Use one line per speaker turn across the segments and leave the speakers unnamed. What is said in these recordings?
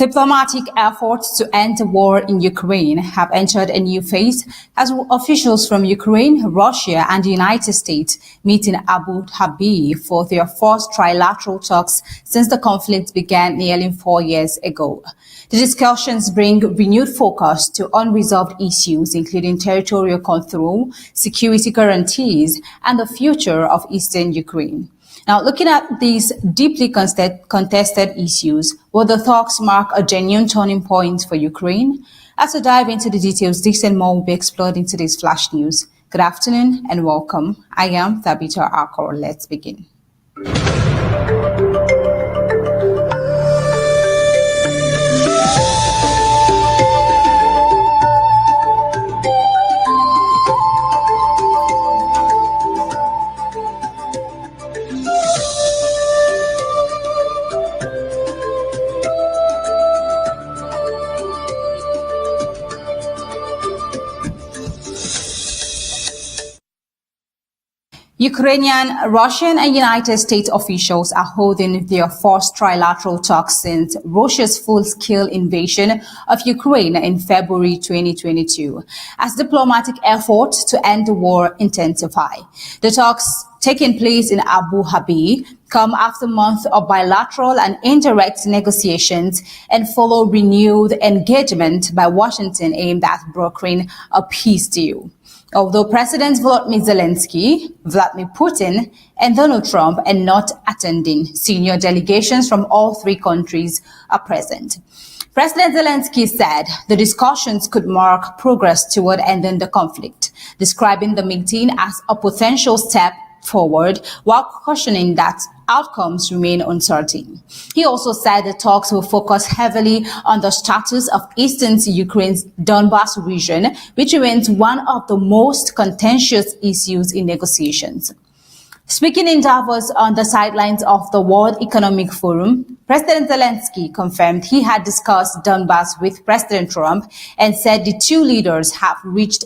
Diplomatic efforts to end the war in Ukraine have entered a new phase as officials from Ukraine, Russia, and the United States meet in Abu Dhabi for their first trilateral talks since the conflict began nearly 4 years ago. The discussions bring renewed focus to unresolved issues, including territorial control, security guarantees, and the future of eastern Ukraine. Now, looking at these deeply contested issues, will the talks mark a genuine turning point for Ukraine? As we dive into the details, this and more will be explored in today's Flash News. Good afternoon and welcome. I am Thabita Akor. Let's begin. Ukrainian, Russian, and United States officials are holding their first trilateral talks since Russia's full-scale invasion of Ukraine in February 2022, as diplomatic efforts to end the war intensify. The talks taking place in Abu Dhabi come after months of bilateral and indirect negotiations and follow renewed engagement by Washington aimed at brokering a peace deal. Although Presidents Volodymyr Zelensky, Vladimir Putin, and Donald Trump are not attending, senior delegations from all three countries are present. President Zelensky said the discussions could mark progress toward ending the conflict, describing the meeting as a potential step forward while cautioning that outcomes remain uncertain. He also said the talks will focus heavily on the status of eastern Ukraine's Donbas region, which remains one of the most contentious issues in negotiations. Speaking in Davos on the sidelines of the World Economic Forum, President Zelensky confirmed he had discussed Donbas with President Trump and said the two leaders have agreed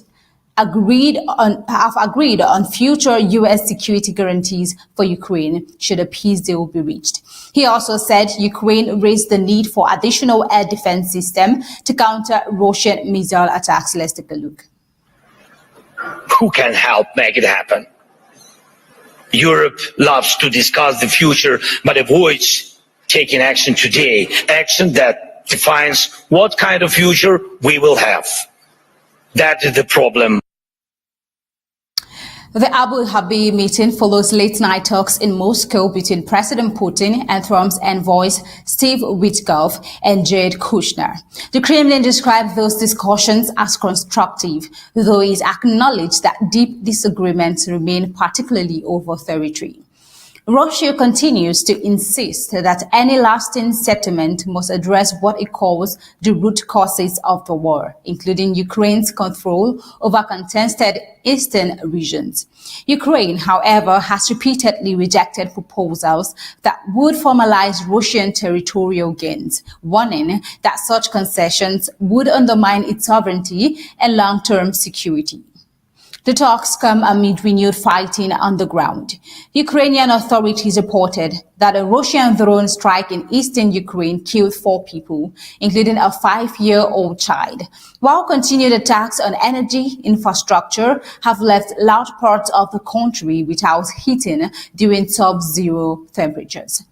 on future U.S. security guarantees for Ukraine should a peace deal be reached. He also said Ukraine raised the need for additional air defense system to counter Russian missile attacks. Let's take a look.
Who can help make it happen? Europe loves to discuss the future but avoids taking action today, action that defines what kind of future we will have. That is the problem.
The Abu Dhabi meeting follows late-night talks in Moscow between President Putin and Trump's envoys Steve Witkoff and Jared Kushner. The Kremlin described those discussions as constructive, though it acknowledged that deep disagreements remain, particularly over territory. Russia continues to insist that any lasting settlement must address what it calls the root causes of the war, including Ukraine's control over contested eastern regions. Ukraine, however, has repeatedly rejected proposals that would formalize Russian territorial gains, warning that such concessions would undermine its sovereignty and long-term security. The talks come amid renewed fighting on the ground. Ukrainian authorities reported that a Russian drone strike in eastern Ukraine killed 4 people, including a 5-year-old child, while continued attacks on energy infrastructure have left large parts of the country without heating during sub-zero temperatures.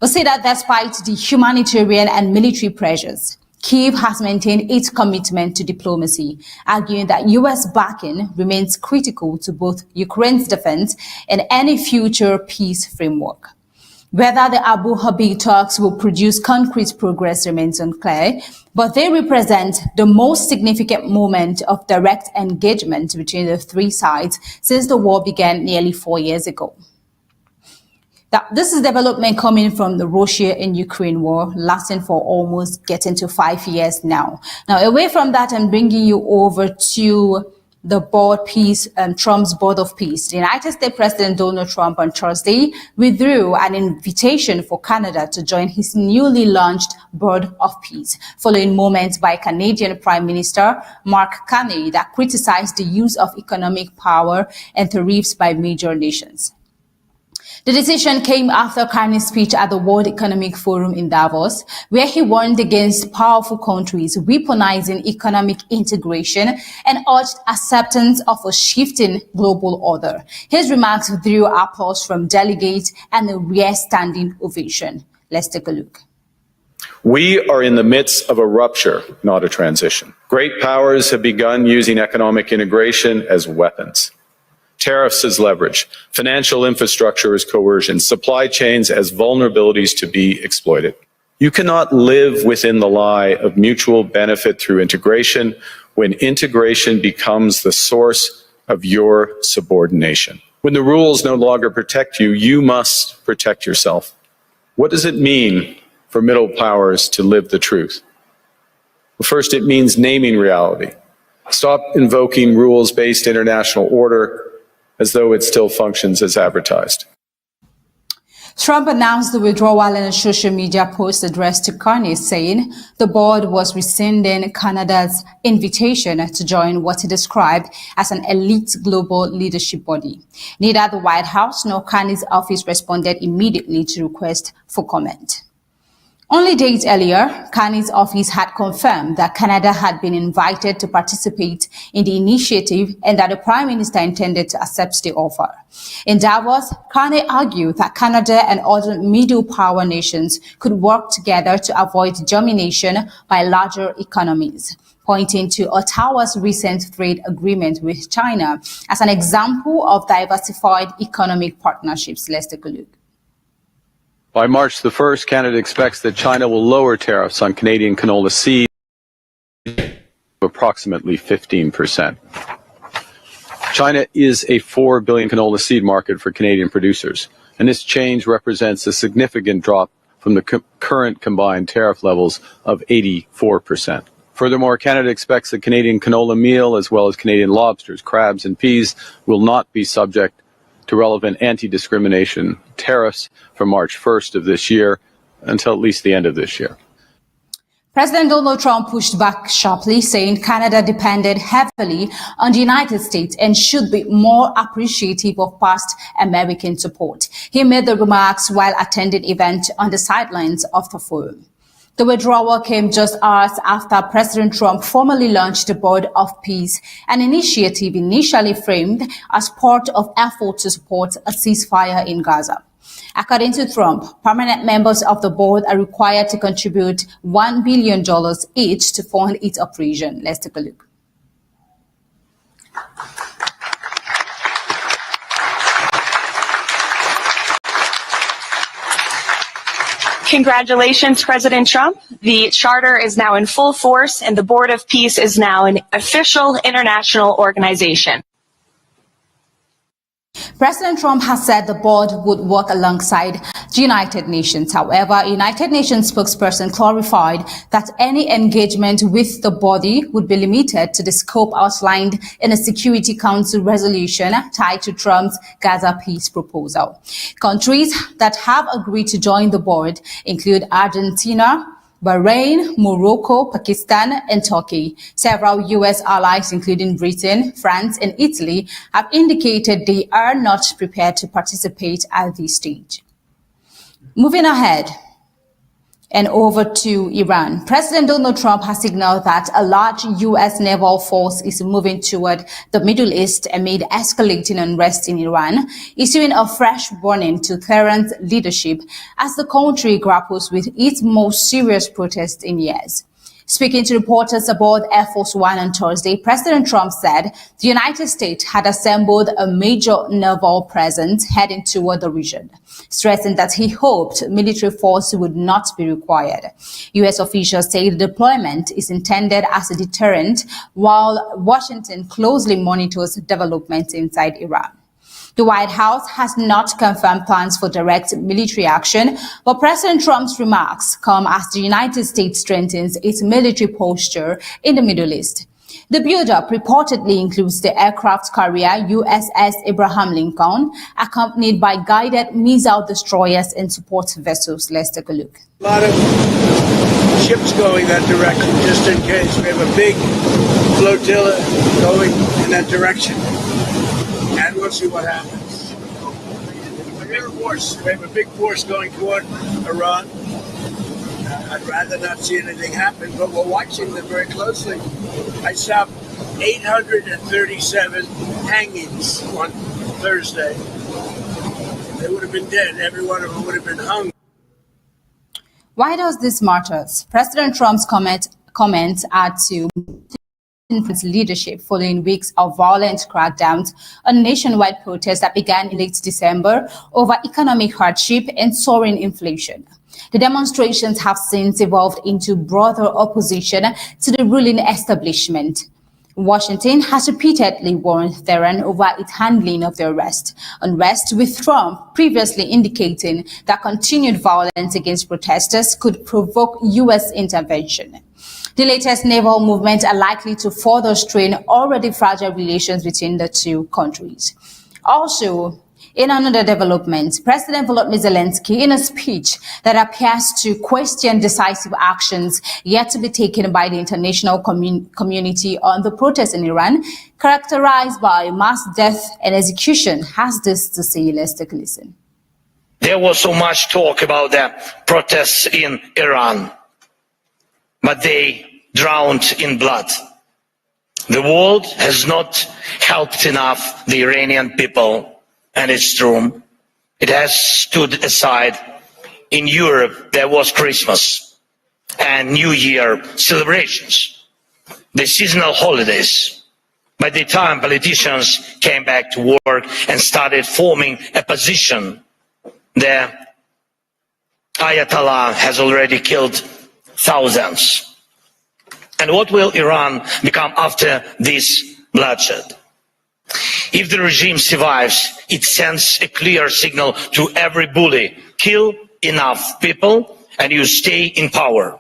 We say that despite the humanitarian and military pressures, Kyiv has maintained its commitment to diplomacy, arguing that U.S. backing remains critical to both Ukraine's defense and any future peace framework. Whether the Abu Dhabi talks will produce concrete progress remains unclear, but they represent the most significant moment of direct engagement between the three sides since the war began nearly 4 years ago. Now, this is development coming from the Russia and Ukraine war, lasting for almost getting to 5 years now. Now, away from that, I'm bringing you over to the Trump's Board of Peace. The United States President Donald Trump on Thursday withdrew an invitation for Canada to join his newly launched Board of Peace, following moments by Canadian Prime Minister Mark Carney that criticized the use of economic power and tariffs by major nations. The decision came after Carney's speech at the World Economic Forum in Davos, where he warned against powerful countries weaponizing economic integration and urged acceptance of a shifting global order. His remarks drew applause from delegates and a rare standing ovation. Let's take a look.
We are in the midst of a rupture, not a transition. Great powers have begun using economic integration as weapons. Tariffs as leverage, financial infrastructure as coercion, supply chains as vulnerabilities to be exploited. You cannot live within the lie of mutual benefit through integration when integration becomes the source of your subordination. When the rules no longer protect you, you must protect yourself. What does it mean for middle powers to live the truth? Well, first, it means naming reality. Stop invoking rules-based international order as though it still functions as advertised.
Trump announced the withdrawal in a social media post addressed to Carney, saying the board was rescinding Canada's invitation to join what he described as an elite global leadership body. Neither the White House nor Carney's office responded immediately to requests for comment. Only days earlier, Carney's office had confirmed that Canada had been invited to participate in the initiative and that the Prime Minister intended to accept the offer. In Davos, Carney argued that Canada and other middle power nations could work together to avoid domination by larger economies, pointing to Ottawa's recent trade agreement with China as an example of diversified economic partnerships. Let's take a look.
By March the 1st, Canada expects that China will lower tariffs on Canadian canola seed to approximately 15%. China is a 4 billion canola seed market for Canadian producers, and this change represents a significant drop from the current combined tariff levels of 84%. Furthermore, Canada expects that Canadian canola meal, as well as Canadian lobsters, crabs, and peas, will not be subject to relevant anti-discrimination tariffs from March 1st of this year until at least the end of this year.
President Donald Trump pushed back sharply, saying Canada depended heavily on the United States and should be more appreciative of past American support. He made the remarks while attending an event on the sidelines of the forum. The withdrawal came just hours after President Trump formally launched the Board of Peace, an initiative initially framed as part of efforts to support a ceasefire in Gaza. According to Trump, permanent members of the board are required to contribute $1 billion each to fund its operation. Let's take a look.
Congratulations, President Trump. The charter is now in full force, and the Board of Peace is now an official international organization.
President Trump has said the board would work alongside the United Nations. However, a United Nations spokesperson clarified that any engagement with the body would be limited to the scope outlined in a Security Council resolution tied to Trump's Gaza peace proposal. Countries that have agreed to join the board include Argentina, Bahrain, Morocco, Pakistan, and Turkey. Several U.S. allies, including Britain, France, and Italy, have indicated they are not prepared to participate at this stage. Moving ahead and over to Iran, President Donald Trump has signaled that a large U.S. naval force is moving toward the Middle East amid escalating unrest in Iran, issuing a fresh warning to Tehran's leadership as the country grapples with its most serious protest in years. Speaking to reporters aboard Air Force One on Thursday, President Trump said the United States had assembled a major naval presence heading toward the region, stressing that he hoped military force would not be required. U.S. officials say the deployment is intended as a deterrent, while Washington closely monitors developments inside Iran. The White House has not confirmed plans for direct military action, but President Trump's remarks come as the United States strengthens its military posture in the Middle East. The buildup reportedly includes the aircraft carrier USS Abraham Lincoln, accompanied by guided missile destroyers and support vessels. Let's take a look.
A lot of ships going that direction, just in case. We have a big flotilla going in that direction. And we'll see what happens. We have a big force going toward Iran. I'd rather not see anything happen, but we're watching them very closely. I stopped 837 hangings on Thursday. They would have been dead. Every one of them would have been hung.
Why does this matter? President Trump's comments are to leadership following weeks of violent crackdowns on nationwide protests that began in late December over economic hardship and soaring inflation. The demonstrations have since evolved into broader opposition to the ruling establishment. Washington has repeatedly warned Tehran over its handling of the arrest, unrest with Trump previously indicating that continued violence against protesters could provoke U.S. intervention. The latest naval movements are likely to further strain already fragile relations between the two countries. Also, in another development, President Volodymyr Zelensky, in a speech that appears to question decisive actions yet to be taken by the international community on the protests in Iran, characterized by mass death and execution, has this to say. Let's take a listen.
There was so much talk about the protests in Iran, but they drowned in blood. The world has not helped enough the Iranian people. And it's true, it has stood aside. In Europe, there was Christmas and New Year celebrations, the seasonal holidays. By the time politicians came back to work and started forming a position, the Ayatollah has already killed thousands. And what will Iran become after this bloodshed? If the regime survives, it sends a clear signal to every bully: kill enough people and you stay in power.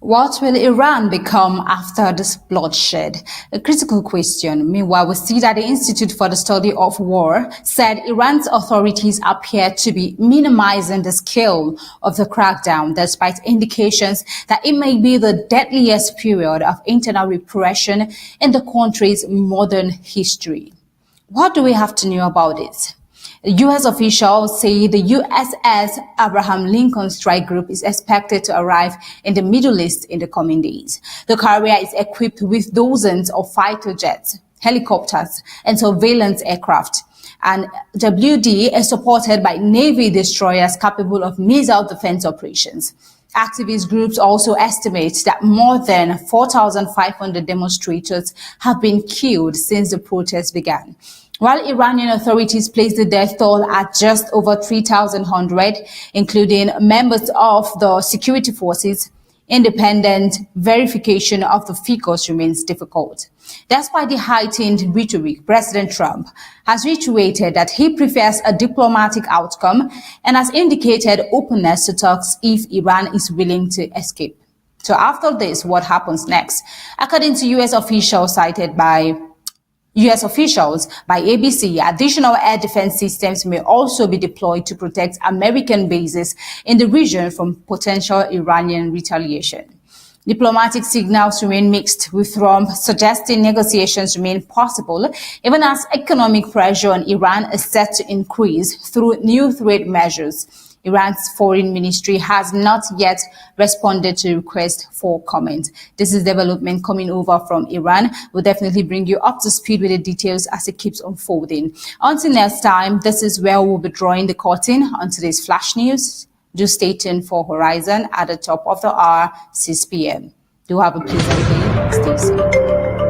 What will Iran become after this bloodshed? A critical question. Meanwhile, we see that the Institute for the Study of War said Iran's authorities appear to be minimizing the scale of the crackdown, despite indications that it may be the deadliest period of internal repression in the country's modern history. What do we have to know about it? U.S. officials say the USS Abraham Lincoln Strike Group is expected to arrive in the Middle East in the coming days. The carrier is equipped with dozens of fighter jets, helicopters, and surveillance aircraft. And WD is supported by Navy destroyers capable of missile defense operations. Activist groups also estimate that more than 4,500 demonstrators have been killed since the protests began. While Iranian authorities place the death toll at just over 3,100, including members of the security forces, independent verification of the figures remains difficult. Despite the heightened rhetoric, President Trump has reiterated that he prefers a diplomatic outcome and has indicated openness to talks if Iran is willing to escape. So after this, what happens next? According to U.S. officials cited by ABC, additional air defense systems may also be deployed to protect American bases in the region from potential Iranian retaliation. Diplomatic signals remain mixed, with Trump suggesting negotiations remain possible, even as economic pressure on Iran is set to increase through new trade measures. Iran's foreign ministry has not yet responded to requests for comment. This is development coming over from Iran. We'll definitely bring you up to speed with the details as it keeps unfolding. Until next time, this is where we'll be drawing the curtain on today's flash news. Do stay tuned for Horizon at the top of the hour, 6 p.m. Do have a pleasant day. Stay safe.